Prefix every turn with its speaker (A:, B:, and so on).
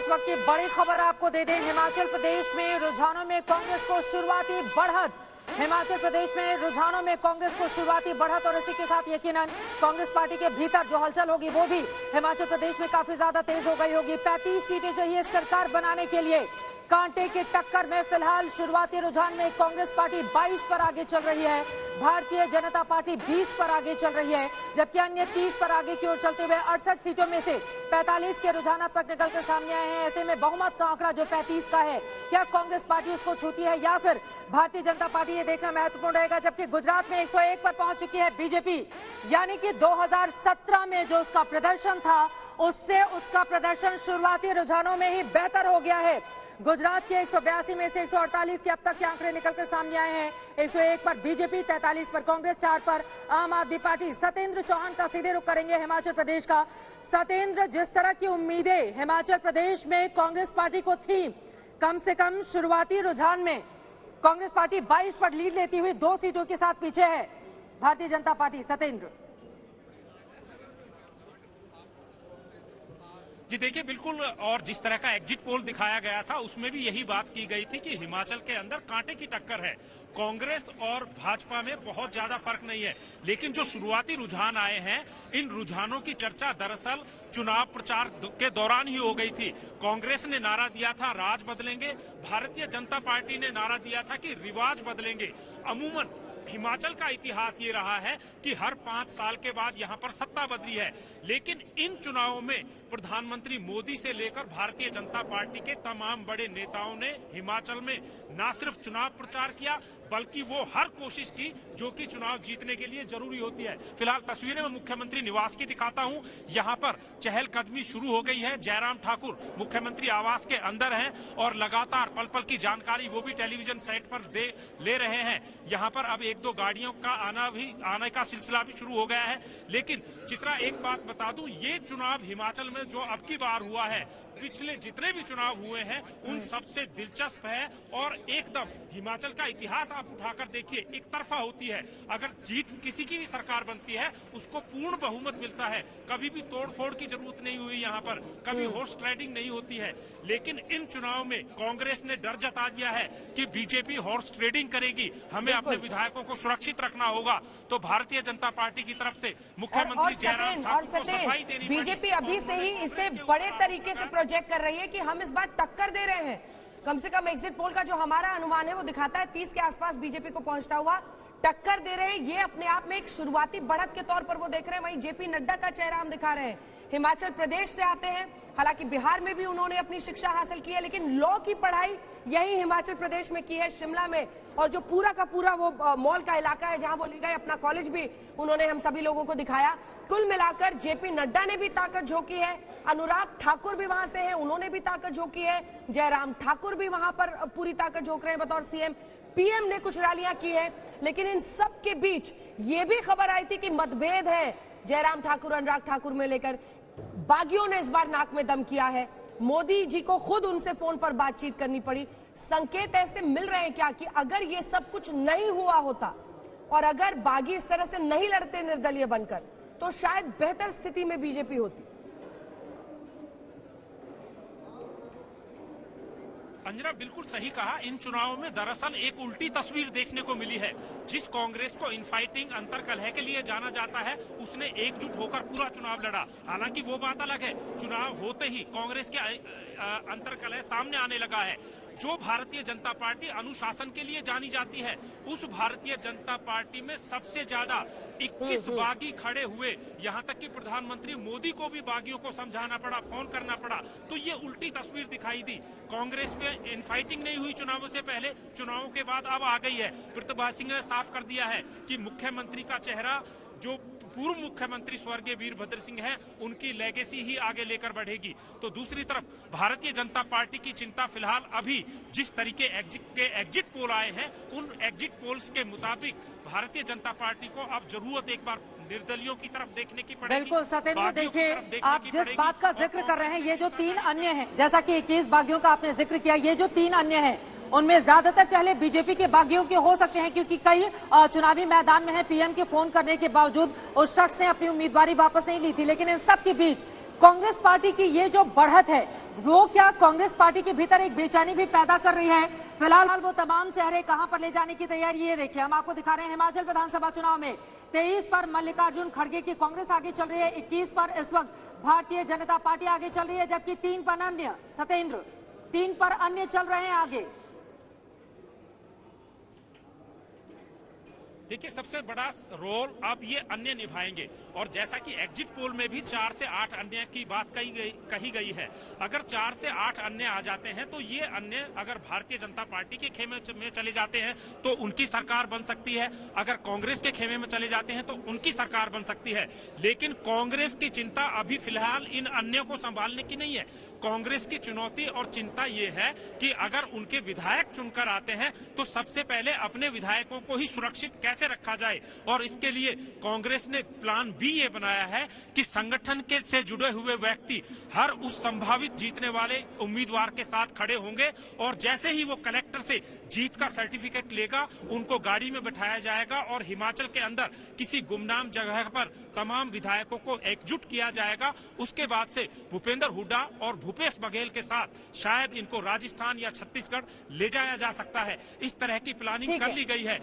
A: इस वक्त की बड़ी खबर आपको दे दें। हिमाचल प्रदेश में रुझानों में कांग्रेस को शुरुआती बढ़त। हिमाचल प्रदेश में रुझानों में कांग्रेस को शुरुआती बढ़त और इसी के साथ यकीनन कांग्रेस पार्टी के भीतर जो हलचल होगी वो भी हिमाचल प्रदेश में काफी ज्यादा तेज हो गई होगी। 35 सीटें चाहिए सरकार बनाने के लिए। कांटे की टक्कर में फिलहाल शुरुआती रुझान में कांग्रेस पार्टी 22 पर आगे चल रही है, भारतीय जनता पार्टी 20 पर आगे चल रही है, जबकि अन्य 30 पर आगे की ओर चलते हुए 68 सीटों में से 45 के रुझानात्मक निकलकर सामने आए हैं। ऐसे में बहुमत का आंकड़ा जो 35 का है, क्या कांग्रेस पार्टी उसको छूती है या फिर भारतीय जनता पार्टी, ये देखना महत्वपूर्ण रहेगा। जबकि गुजरात में 101 पर पहुंच चुकी है बीजेपी, यानी कि 2017 में जो उसका प्रदर्शन था उससे उसका प्रदर्शन शुरुआती रुझानों में ही बेहतर हो गया है। गुजरात के 182 में से 148 के अब तक के आंकड़े निकलकर सामने आए हैं। 101 पर बीजेपी, 43 पर कांग्रेस, 4 पर आम आदमी पार्टी। सत्येंद्र चौहान का सीधे रुख करेंगे हिमाचल प्रदेश का। सत्येंद्र, जिस तरह की उम्मीदें हिमाचल प्रदेश में कांग्रेस पार्टी को थी, कम से कम शुरुआती रुझान में कांग्रेस पार्टी 22 पर लीड लेती हुई 2 सीटों के साथ पीछे है भारतीय जनता पार्टी। सत्येंद्र
B: जी देखिए, बिल्कुल, और जिस तरह का एग्जिट पोल दिखाया गया था उसमें भी यही बात की गई थी कि हिमाचल के अंदर कांटे की टक्कर है। कांग्रेस और भाजपा में बहुत ज्यादा फर्क नहीं है, लेकिन जो शुरुआती रुझान आए हैं, इन रुझानों की चर्चा दरअसल चुनाव प्रचार के दौरान ही हो गई थी। कांग्रेस ने नारा दिया था राज बदलेंगे, भारतीय जनता पार्टी ने नारा दिया था कि रिवाज बदलेंगे। अमूमन हिमाचल का इतिहास ये रहा है कि हर 5 साल के बाद यहाँ पर सत्ता बदली है, लेकिन इन चुनावों में प्रधानमंत्री मोदी से लेकर भारतीय जनता पार्टी के तमाम बड़े नेताओं ने हिमाचल में न सिर्फ चुनाव प्रचार किया बल्कि वो हर कोशिश की जो कि चुनाव जीतने के लिए जरूरी होती है। फिलहाल तस्वीरें में मुख्यमंत्री निवास की दिखाता हूं। यहाँ पर चहलकदमी शुरू हो गई है। जयराम ठाकुर मुख्यमंत्री आवास के अंदर हैं और लगातार पल पल की जानकारी वो भी टेलीविजन सेट पर ले रहे हैं। यहाँ पर अब 1-2 गाड़ियों का आने का सिलसिला भी शुरू हो गया है। लेकिन चित्रा, एक बात बता दूं, ये चुनाव हिमाचल में जो अब की बार हुआ है, पिछले जितने भी चुनाव हुए हैं उन सबसे दिलचस्प है। और एकदम हिमाचल का इतिहास आप उठाकर देखिए, एक तरफा होती है। अगर जीत किसी की भी सरकार बनती है उसको पूर्ण बहुमत मिलता है। कभी भी तोड़फोड़ की जरूरत नहीं हुई यहाँ पर, कभी हॉर्स ट्रेडिंग नहीं होती है। लेकिन इन चुनाव में कांग्रेस ने डर जता दिया है कि बीजेपी हॉर्स ट्रेडिंग करेगी, हमें अपने विधायकों को सुरक्षित रखना होगा। तो भारतीय जनता पार्टी की तरफ से मुख्यमंत्री जयराम ठाकुर को सफाई देनी पड़ी।
C: बीजेपी अभी से ही इसे बड़े तरीके से प्रोजेक्ट कर रही है कि हम इस बार टक्कर दे रहे हैं। कम से कम एग्जिट पोल का जो हमारा अनुमान है वो दिखाता है 30 के आसपास बीजेपी को पहुंचता हुआ टक्कर दे रहे हैं। ये अपने आप में एक शुरुआती बढ़त के तौर पर वो देख रहे हैं। वहीं जेपी नड्डा का चेहरा हम दिखा रहे हैं, हिमाचल प्रदेश से आते हैं, हालांकि बिहार में भी उन्होंने अपनी शिक्षा हासिल की है, लेकिन लॉ की पढ़ाई यही हिमाचल प्रदेश में की है, शिमला में। और जो पूरा का पूरा वो मॉल का इलाका है जहां वो ले गए, अपना कॉलेज भी उन्होंने हम सभी लोगों को दिखाया। कुल मिलाकर जेपी नड्डा ने भी ताकत झोंकी है, अनुराग ठाकुर भी वहां से है, उन्होंने भी ताकत झोंकी है, जयराम ठाकुर भी वहां पर पूरी ताकत झोंक रहे हैं बतौर सीएम, पीएम ने कुछ रैलियां की है। लेकिन इन सब के बीच ये भी खबर आई थी कि मतभेद है जयराम ठाकुर अनुराग ठाकुर में लेकर। बागियों ने इस बार नाक में दम किया है, मोदी जी को खुद उनसे फोन पर बातचीत करनी पड़ी। संकेत ऐसे मिल रहे हैं क्या कि अगर ये सब कुछ नहीं हुआ होता और अगर बागी इस तरह से नहीं लड़ते निर्दलीय बनकर, तो शायद बेहतर स्थिति में बीजेपी होती।
B: अंजना, बिल्कुल सही कहा। इन चुनावों में दरअसल एक उल्टी तस्वीर देखने को मिली है। जिस कांग्रेस को इनफाइटिंग अंतरकलह के लिए जाना जाता है उसने एकजुट होकर पूरा चुनाव लड़ा। हालांकि वो बात अलग है, चुनाव होते ही कांग्रेस के अंतरकलह सामने आने लगा है। जो भारतीय जनता पार्टी अनुशासन के लिए जानी जाती है, उस भारतीय जनता पार्टी में सबसे ज्यादा 21 बागी खड़े हुए, यहाँ तक कि प्रधानमंत्री मोदी को भी बागियों को समझाना पड़ा, फोन करना पड़ा। तो ये उल्टी तस्वीर दिखाई दी। कांग्रेस में इनफाइटिंग नहीं हुई चुनावों से पहले, चुनावों के बाद अब आ गई है। प्रतिभा सिंह ने साफ कर दिया है कि मुख्यमंत्री का चेहरा, जो पूर्व मुख्यमंत्री स्वर्गीय वीरभद्र सिंह हैं, उनकी लेगेसी ही आगे लेकर बढ़ेगी। तो दूसरी तरफ भारतीय जनता पार्टी की चिंता फिलहाल अभी जिस तरीके एग्जिट पोल आए हैं, उन एग्जिट पोल्स के मुताबिक भारतीय जनता पार्टी को अब जरूरत एक बार निर्दलियों की तरफ देखने की पड़ेगी।
A: बिल्कुल सत्येंद्र, देखिए आप जिस बात का जिक्र कर रहे हैं, ये जो 3 अन्य हैं, जैसा कि 21 बागियों का आपने जिक्र किया, ये जो 3 अन्य हैं उनमें ज्यादातर चेहरे बीजेपी के बागियों के हो सकते हैं, क्योंकि कई चुनावी मैदान में हैं। पीएम के फोन करने के बावजूद उस शख्स ने अपनी उम्मीदवारी वापस नहीं ली थी। लेकिन इन सब के बीच कांग्रेस पार्टी की ये जो बढ़त है वो क्या कांग्रेस पार्टी के भीतर एक बेचैनी भी पैदा कर रही है? फिलहाल वो तमाम चेहरे कहां पर ले जाने की तैयारी, ये देखिए हम आपको दिखा रहे हैं। हिमाचल विधानसभा चुनाव में 23 पर मल्लिकार्जुन खड़गे की कांग्रेस आगे चल रही है, 21 पर इस वक्त भारतीय जनता पार्टी आगे चल रही है, जबकि 3 पर अन्य, सत्येंद्र 3 पर अन्य चल रहे हैं आगे।
B: देखिए सबसे बड़ा रोल अब ये अन्य निभाएंगे और जैसा कि एग्जिट पोल में भी 4 से 8 अन्य की बात कही गई है। अगर 4 से 8 अन्य आ जाते हैं तो ये अन्य अगर भारतीय जनता पार्टी के खेमे में चले जाते हैं तो उनकी सरकार बन सकती है, अगर कांग्रेस के खेमे में चले जाते हैं तो उनकी सरकार बन सकती है। लेकिन कांग्रेस की चिंता अभी फिलहाल इन अन्यों को संभालने की नहीं है। कांग्रेस की चुनौती और चिंता ये है कि अगर उनके विधायक चुनकर आते हैं तो सबसे पहले अपने विधायकों को ही सुरक्षित कैसे रखा जाए, और इसके लिए कांग्रेस ने प्लान बी ये बनाया है कि संगठन के से जुड़े हुए व्यक्ति हर उस संभावित जीतने वाले उम्मीदवार के साथ खड़े होंगे और जैसे ही वो कलेक्टर से जीत का सर्टिफिकेट लेगा उनको गाड़ी में बिठाया जाएगा और हिमाचल के अंदर किसी गुमनाम जगह पर तमाम विधायकों को एकजुट किया जाएगा। उसके बाद से भूपेंद्र हुड्डा और भूपेश बघेल के साथ शायद इनको राजस्थान या छत्तीसगढ़ ले जाया जा सकता है। इस तरह की प्लानिंग कर ली गई है।